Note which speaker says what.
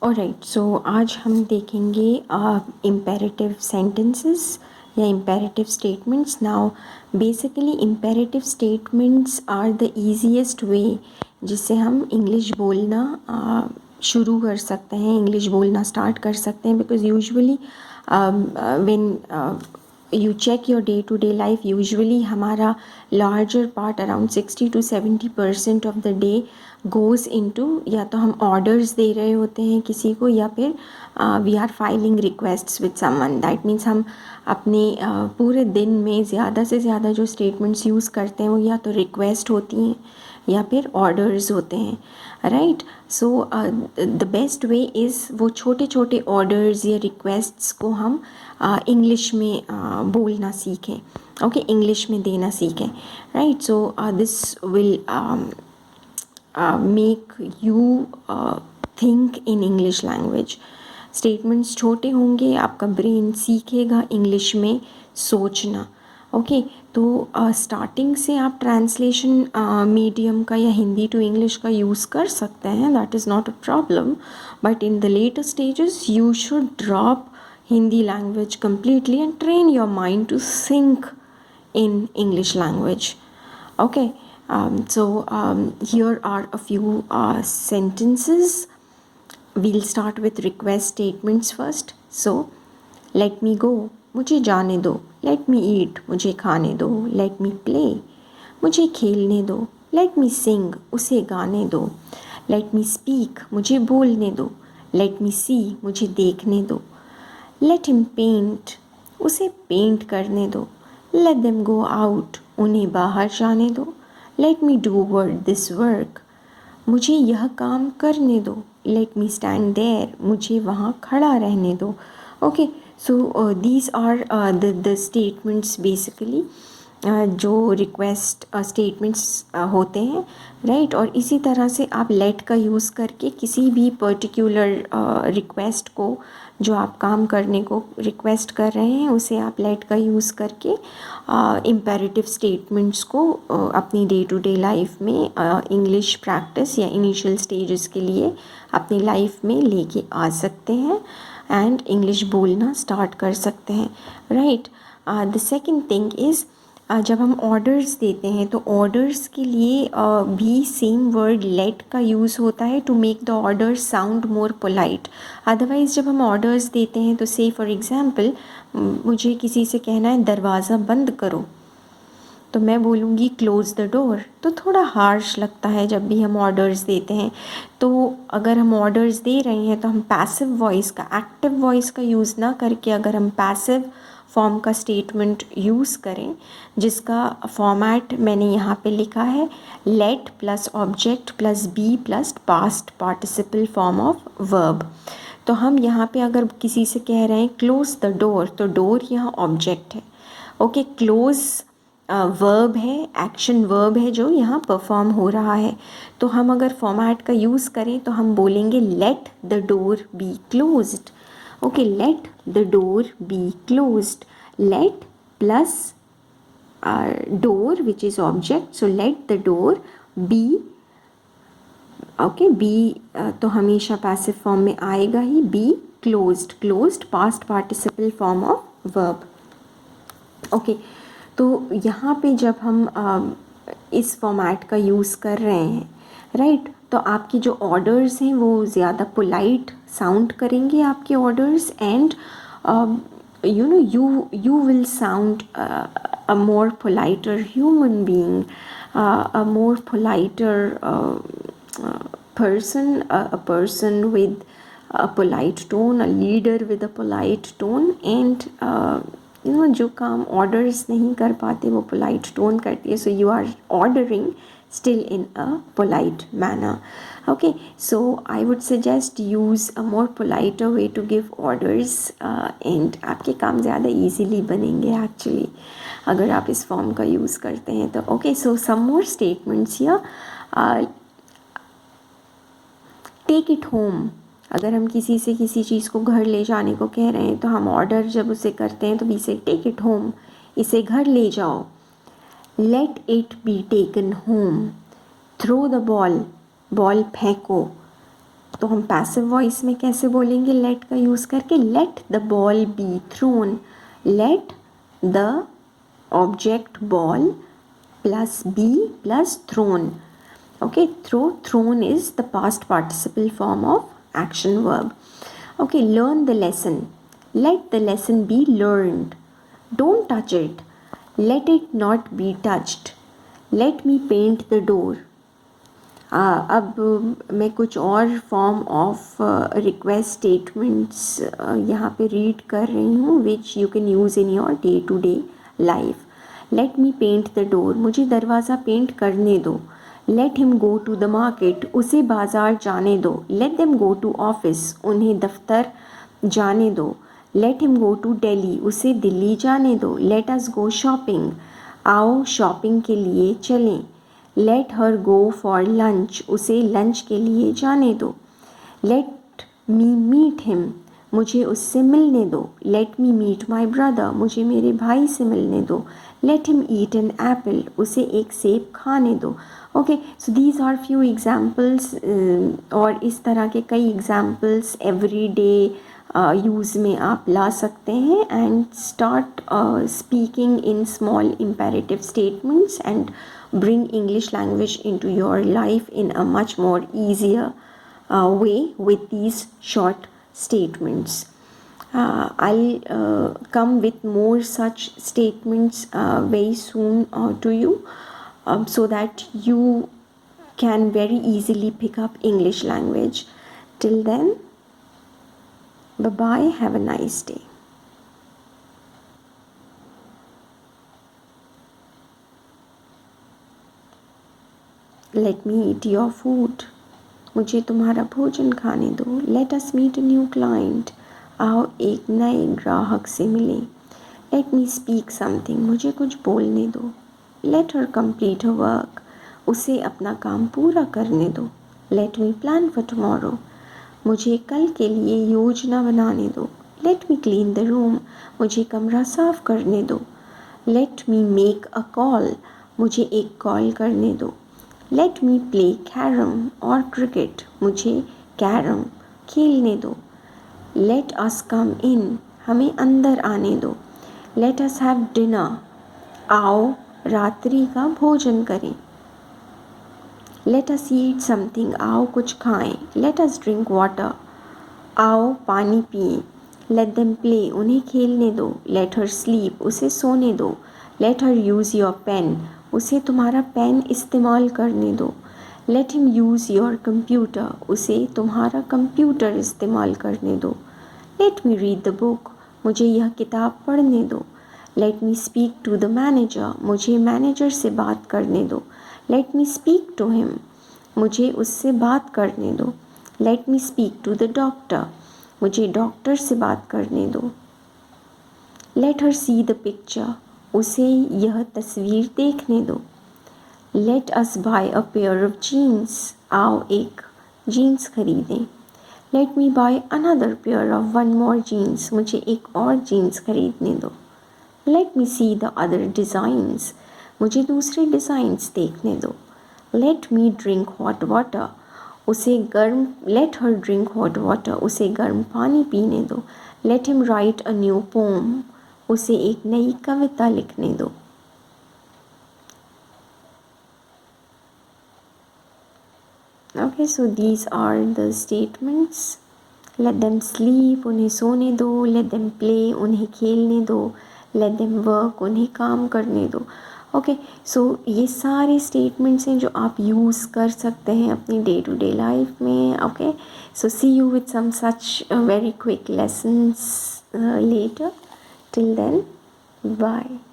Speaker 1: Alright, सो आज हम देखेंगे इम्पेरेटिव सेंटेंसेस या imperative statements. Now basically imperative statements are the easiest way जिससे हम इंग्लिश बोलना शुरू कर सकते हैं, इंग्लिश बोलना स्टार्ट कर सकते हैं. Because usually when you check your day to day life, usually हमारा larger part around 60 to 70% of the day goes into या तो हम orders दे रहे होते हैं किसी को या फिर we are filing requests with someone. that means हम अपने पूरे दिन में ज़्यादा से ज़्यादा जो statements यूज़ करते हैं वो या तो request होती हैं या फिर ऑर्डर्स होते हैं. Right, so the best way is वो छोटे छोटे ऑर्डर्स या रिक्वेस्ट्स को हम इंग्लिश में बोलना सीखें. ओके, इंग्लिश में देना सीखें. Right, so this will make you think in English language. Statements छोटे होंगे, आपका ब्रेन सीखेगा इंग्लिश में सोचना. ओके, तो स्टार्टिंग से आप ट्रांसलेशन मीडियम का या हिंदी टू इंग्लिश का यूज़ कर सकते हैं, that is not a problem. But in the later stages you should drop Hindi language completely and train your mind to think in English language. Okay, so here are a few sentences. We'll start with request statements first. So, let me go, मुझे जाने दो. Let me eat, मुझे खाने दो. Let me play, मुझे खेलने दो. Let me sing, उसे गाने दो. Let me speak, मुझे बोलने दो. Let me see, मुझे देखने दो. Let him paint, उसे पेंट करने दो. Let them go out, उन्हें बाहर जाने दो. Let me do this work, मुझे यह काम करने दो. Let me stand there, मुझे वहाँ खड़ा रहने दो. Okay, so these are the statements basically जो रिक्वेस्ट स्टेटमेंट्स होते हैं. राइट, और इसी तरह से आप लेट का यूज़ करके किसी भी पर्टिकुलर रिक्वेस्ट को, जो आप काम करने को रिक्वेस्ट कर रहे हैं, उसे आप लेट का यूज़ करके इम्पेरेटिव स्टेटमेंट्स को अपनी डे टू डे लाइफ में इंग्लिश प्रैक्टिस या इनिशियल स्टेजेस के लिए अपनी लाइफ में लेके आ सकते हैं एंड इंग्लिश बोलना स्टार्ट कर सकते हैं. Right, the second thing is जब हम ऑर्डर्स देते हैं तो ऑर्डर्स के लिए भी सेम वर्ड लेट का यूज़ होता है to make the order sound more polite. Otherwise जब हम ऑर्डर्स देते हैं तो से फॉर एग्ज़ाम्पल मुझे किसी से कहना है दरवाज़ा बंद करो, तो मैं बोलूँगी क्लोज़ द डोर. तो थोड़ा हार्श लगता है जब भी हम ऑर्डर्स देते हैं. तो अगर हम ऑर्डर्स दे रहे हैं तो हम पैसिव वॉइस का, एक्टिव वॉइस का यूज़ ना करके अगर हम पैसिव फॉर्म का स्टेटमेंट यूज़ करें, जिसका फॉर्मेट मैंने यहाँ पे लिखा है let plus object plus be plus past participle form of verb. तो हम यहाँ पे अगर किसी से कह रहे हैं क्लोज़ द डोर, तो डोर यहाँ ऑब्जेक्ट है. ओके, क्लोज़ वर्ब है, एक्शन वर्ब है जो यहाँ परफॉर्म हो रहा है. तो हम अगर फॉर्मेट का यूज़ करें तो हम बोलेंगे let the door be closed. Okay, let the door be closed. Let plus door which is object, so let the door be. Okay, be तो हमेशा पैसिव फॉर्म में आएगा ही. be closed, closed past participle form of verb. Okay, तो यहाँ पे जब हम इस फॉर्मेट का यूज़ कर रहे हैं, राइट, तो आपके जो ऑर्डर्स हैं वो ज़्यादा पोलाइट साउंड करेंगे आपके orders. And you will sound a more politer human being, a more politer person, a person with a polite tone, a leader with a polite tone. And जो काम ऑर्डर्स नहीं कर पाते वो पोलाइट टोन करती है. So you are ordering still in a polite manner. Okay, so I would suggest use a more politer way to give orders and आपके काम ज़्यादा easily बनेंगे actually अगर आप इस फॉर्म का यूज़ करते हैं तो. Okay, so some more statements here. Take it home, अगर हम किसी से किसी चीज़ को घर ले जाने को कह रहे हैं तो हम ऑर्डर जब उसे करते हैं तो वी से टेक इट होम, इसे घर ले जाओ. Let it be taken home. Throw the ball, ball फेंको. तो हम पैसिव वॉइस में कैसे बोलेंगे लेट का यूज़ करके, let the ball be thrown, let the object ball plus be plus thrown. Okay, thrown is the past participle form of action verb. Okay, learn the lesson. Let the lesson be learned. Don't touch it. Let it not be touched. Let me paint the door. अब मैं कुछ और form of request statements यहाँ पे read कर रही हूँ which you can use in your day to day life. Let me paint the door, मुझे दरवाज़ा पेंट करने दो. Let him go to the market, उसे बाज़ार जाने दो. Let them go to office, उन्हें दफ्तर जाने दो. Let him go to Delhi, उसे दिल्ली जाने दो. लेट अस गो शॉपिंग, आओ शॉपिंग के लिए चलें. Let her go for lunch, उसे लंच के लिए जाने दो. लेट मी मीट हिम, मुझे उससे मिलने दो. Let me meet my brother, मुझे मेरे भाई से मिलने दो. Let him eat an apple, उसे एक सेब खाने दो. Okay, so these are few examples, और इस तरह के कई एग्जाम्पल्स एवरी डे यूज़ में आप ला सकते हैं. And start speaking in small imperative statements and bring English language into your life in a much more easier way with these short statements. I'll come with more such statements very soon to you, so that you can very easily pick up English language. Till then, bye bye, have a nice day. Let me eat your food, मुझे तुम्हारा भोजन खाने दो. Let us meet a new client, आओ एक नए ग्राहक से मिलें. Let me speak something, मुझे कुछ बोलने दो. Let her complete her work, उसे अपना काम पूरा करने दो. Let me plan for tomorrow, मुझे कल के लिए योजना बनाने दो. Let me clean the room, मुझे कमरा साफ करने दो. Let me make a call, मुझे एक कॉल करने दो. Let me play carom or cricket, मुझे कैरम खेलने दो. Let us come in, हमें अंदर आने दो. Let us have dinner, आओ रात्रि का भोजन करें. Let us eat something, आओ कुछ खाएं. Let us drink water, आओ पानी पिएं. Let them play, उन्हें खेलने दो. Let her sleep, उसे सोने दो. Let her use your pen, उसे तुम्हारा पेन इस्तेमाल करने दो. Let him use your computer, उसे तुम्हारा कंप्यूटर इस्तेमाल करने दो. Let me read the book, मुझे यह किताब पढ़ने दो. Let me speak to the manager, मुझे मैनेजर से बात करने दो. Let me speak to him, मुझे उससे बात करने दो. Let me speak to the doctor, मुझे डॉक्टर से बात करने दो. Let her see the picture, उसे यह तस्वीर देखने दो. Let us buy a pair of jeans, आओ एक जीन्स खरीदें. Let me buy another pair of one more jeans, मुझे एक और जीन्स खरीदने दो. Let me see the other designs, मुझे दूसरे डिज़ाइंस देखने दो. Let me drink hot water, उसे गर्म. Let her drink hot water, उसे गर्म पानी पीने दो. Let him write a new poem, उसे एक नई कविता लिखने दो. Okay, so these are the statements. Let them sleep, उन्हें सोने दो. Let them play, उन्हें खेलने दो. Let them work, उन्हें काम करने दो. ओके, सो ये सारे स्टेटमेंट्स हैं जो आप यूज़ कर सकते हैं अपनी डे टू डे लाइफ में. Okay, so see you with some such very quick lessons later. Till then, bye.